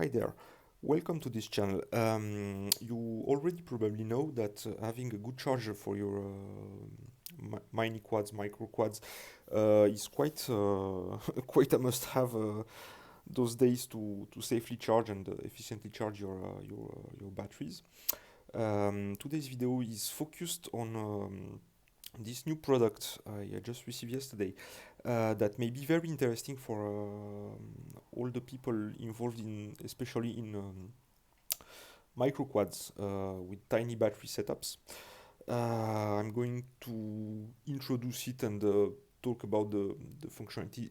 Hi there, welcome to this channel. You already probably know that having a good charger for your mini quads, micro quads, is quite quite a must-have those days to safely charge and efficiently charge your batteries. Today's video is focused on this new product I just received yesterday that may be very interesting for all the people involved in, especially in micro quads with tiny battery setups. I'm going to introduce it and talk about the functionality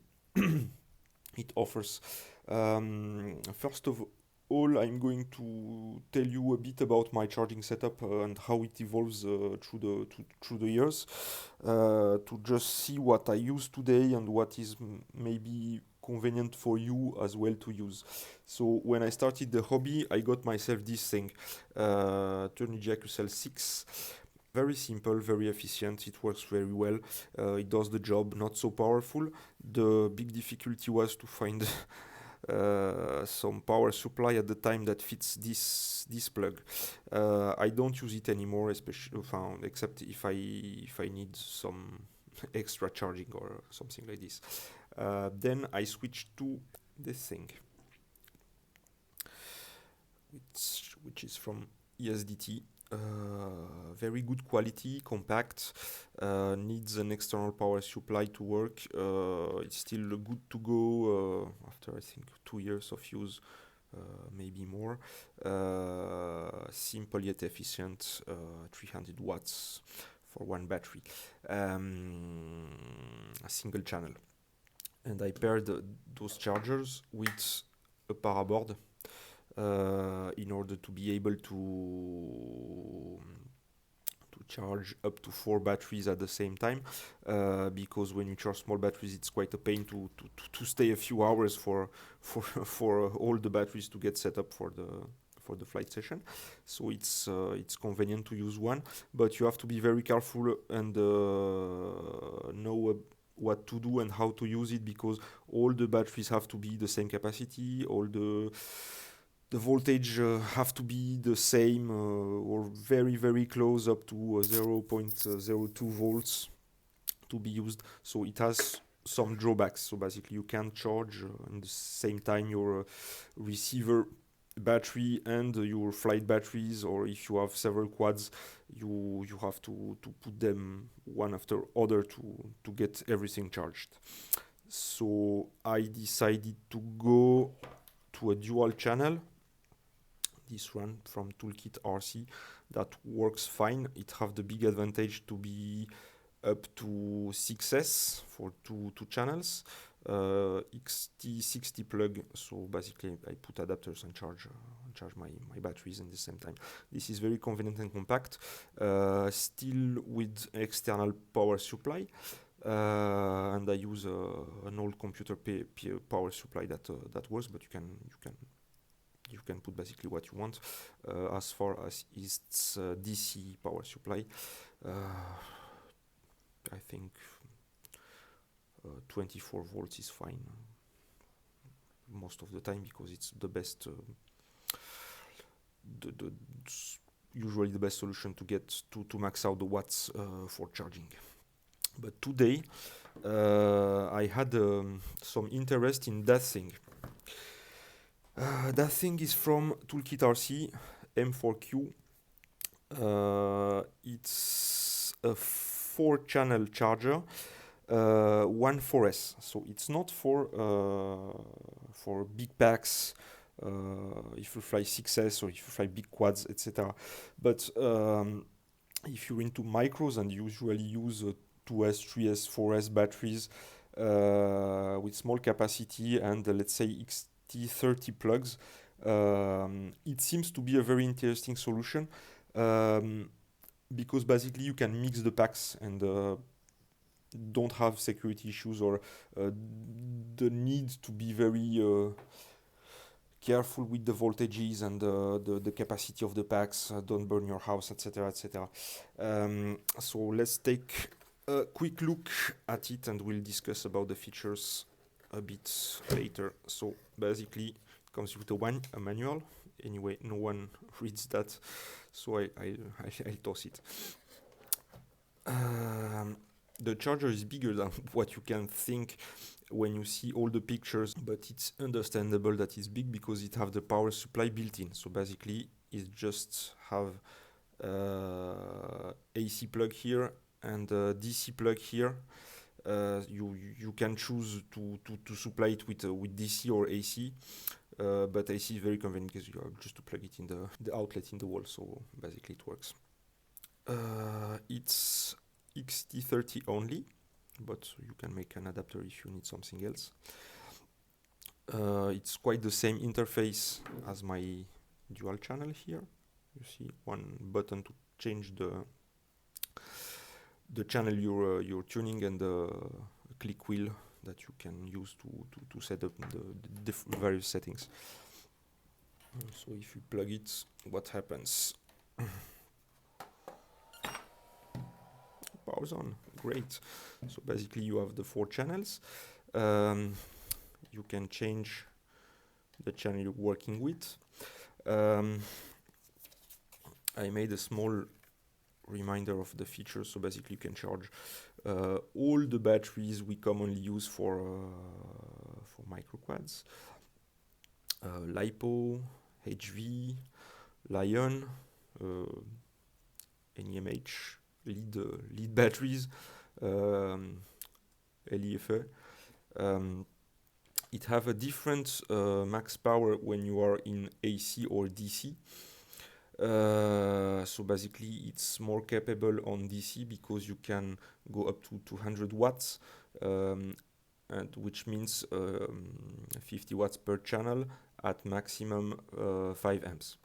it offers. First of all, I'm going to tell you a bit about my charging setup and how it evolves through the years, to just see what I use today and what is maybe convenient for you as well to use. So when I started the hobby, I got myself this thing, Turnigy QCell 6. Very simple, very efficient, it works very well, it does the job, not so powerful. The big difficulty was to find some power supply at the time that fits this plug. I don't use it anymore, especially except if I need some extra charging or something like this. Then I switched to this thing, which is from ESDT. Very good quality, compact, needs an external power supply to work. It's still good to go after I think 2 years of use, maybe more. Simple yet efficient, 300 watts for one battery, a single channel. And I paired those chargers with a para board in order to be able to charge up to 4 batteries at the same time, because when you charge small batteries it's quite a pain to stay a few hours for all the batteries to get set up for the flight session. So it's convenient to use one, but you have to be very careful and know what to do and how to use it, because all the batteries have to be the same capacity, all the voltage have to be the same or very close, up to 0.02 volts to be used. So it has some drawbacks. So basically you can't charge at the same time your receiver battery and your flight batteries, or if you have several quads, you have to put them one after other to get everything charged. So I decided to go to a dual channel, this one from Toolkit RC, that works fine. It have the big advantage to be up to 6S for two channels, XT60 plug. So basically I put adapters and charge my batteries at the same time. This is very convenient and compact, still with external power supply. And I use an old computer power supply that works, but you can put basically what you want, as far as its DC power supply. I think 24 volts is fine most of the time, because it's the best, usually the best solution to get to max out the watts for charging. But today I had some interest in that thing. That thing is from Toolkit RC M4Q. It's a 4-channel charger, one 4S. So it's not for big packs, if you fly 6S or if you fly big quads, etc. But if you're into micros and usually use 2S, 3S, 4S batteries with small capacity and let's say XT30 plugs, it seems to be a very interesting solution, because basically you can mix the packs and don't have security issues or the need to be very careful with the voltages and the capacity of the packs, don't burn your house, etc. etc. So let's take a quick look at it and we'll discuss about the features a bit later. So basically it comes with a manual. Anyway, no one reads that, so I'll toss it. The charger is bigger than what you can think when you see all the pictures, but it's understandable that it's big because it have the power supply built in. So basically, it just have AC plug here and DC plug here. You can choose to supply it with DC or AC, but AC is very convenient because you have just to plug it in the outlet in the wall. So basically, it works. It's XT30 only, but you can make an adapter if you need something else. It's quite the same interface as my dual channel here. You see one button to change the channel you're tuning and the click wheel that you can use to set up the various settings. So if you plug it, what happens? Power's on, great. So basically you have the 4 channels. You can change the channel you're working with. I made a small reminder of the features. So basically you can charge all the batteries we commonly use for microquads. LiPo, HV, Lion, NEMH, lead batteries, LiFe. It have a different max power when you are in AC or DC. So basically it's more capable on DC because you can go up to 200 watts, and which means 50 watts per channel at maximum 5 amps.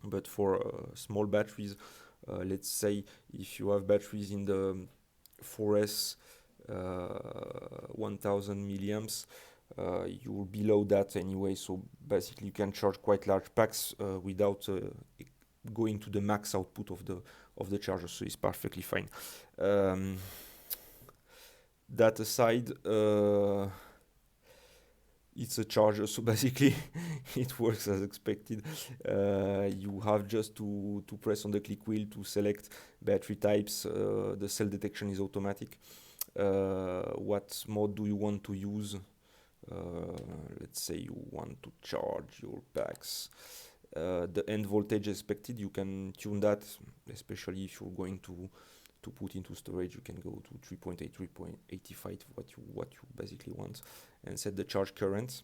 But for small batteries, let's say if you have batteries in the 4S 1000 milliamps, you're below that anyway, so basically you can charge quite large packs without going to the max output of the charger, so it's perfectly fine. That aside, it's a charger, so basically it works as expected. You have just to press on the click wheel to select battery types. The cell detection is automatic. What mode do you want to use? Let's say you want to charge your packs. The end voltage expected, you can tune that, especially if you're going to put into storage. You can go to 3.8, 3.85, what you basically want, and set the charge current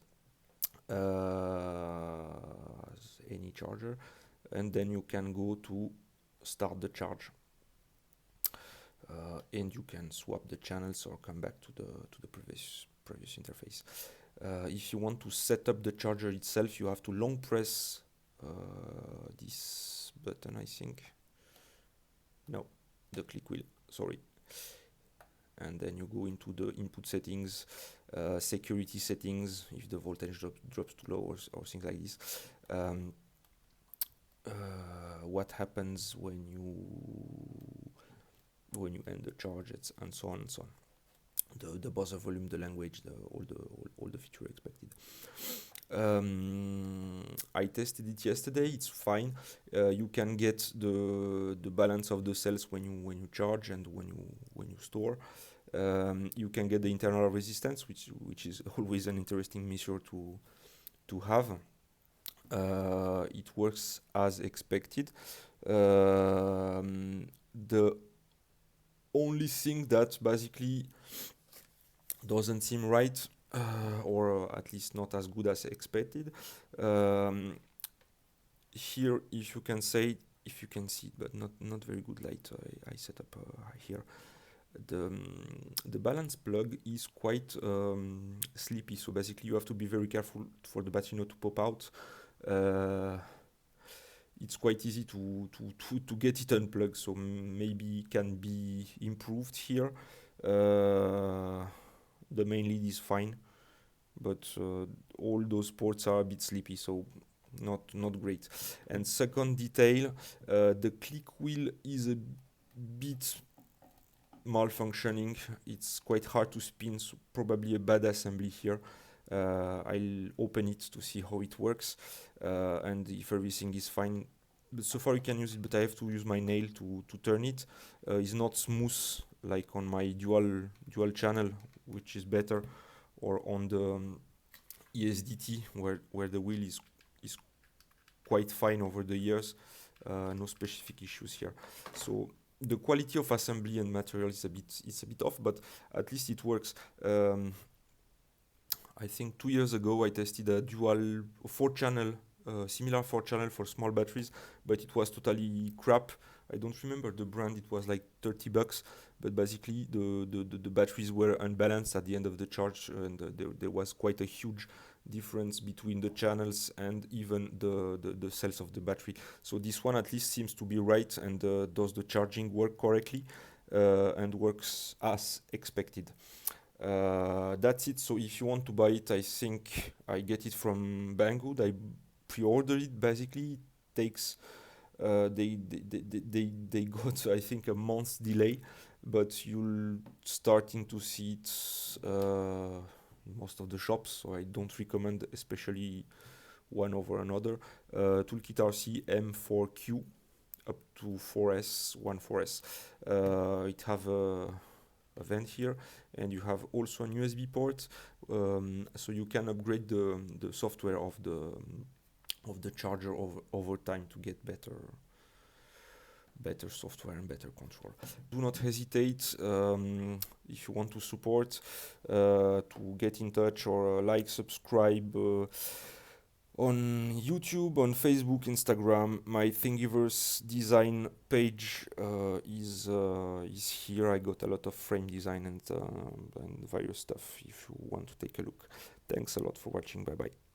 as any charger, and then you can go to start the charge, and you can swap the channels or come back to the previous interface. If you want to set up the charger itself, you have to long press this button, I think. No, the click wheel, sorry. And then you go into the input settings, security settings, if the voltage drops too low or things like this. What happens when you end the charge, and so on and so on. The buzzer volume, the language, all the features expected. I tested it yesterday. It's fine. You can get the balance of the cells when you charge and when you store. You can get the internal resistance, which is always an interesting measure to have. It works as expected. The only thing that basically doesn't seem right, or at least not as good as expected. Here, if you can see it, but not very good light. I set up here. The balance plug is quite sleepy, so basically you have to be very careful for the battery not to pop out. It's quite easy to get it unplugged, so maybe it can be improved here. The main lead is fine, but all those ports are a bit sleepy, so not great. And second detail, the click wheel is a bit malfunctioning. It's quite hard to spin, so probably a bad assembly here. I'll open it to see how it works, and if everything is fine. But so far you can use it, but I have to use my nail to turn it. It's not smooth like on my dual channel, which is better, or on the ESDT where the wheel is quite fine over the years. No specific issues here. So the quality of assembly and material is a bit off, but at least it works. I think 2 years ago I tested a dual 4 channel, similar 4 channel for small batteries, but it was totally crap. I don't remember the brand. It was like $30, but basically the batteries were unbalanced at the end of the charge, and there was quite a huge difference between the channels and even the cells of the battery. So this one at least seems to be right, and does the charging work correctly, and works as expected. That's it. So if you want to buy it, I think I get it from Banggood. I pre-ordered it. Basically, it takes they got I think a month's delay, but you'll starting to see it in most of the shops. So I don't recommend especially one over another. Toolkit RC M4Q up to 4S, 1.4S. It have a vent here, and you have also an USB port, so you can upgrade the software of the charger over time to get better software and better control. Do not hesitate, if you want to support, to get in touch, or like, subscribe on YouTube, on Facebook, Instagram. My Thingiverse design page is here. I got a lot of frame design and various stuff if you want to take a look. Thanks a lot for watching. Bye bye.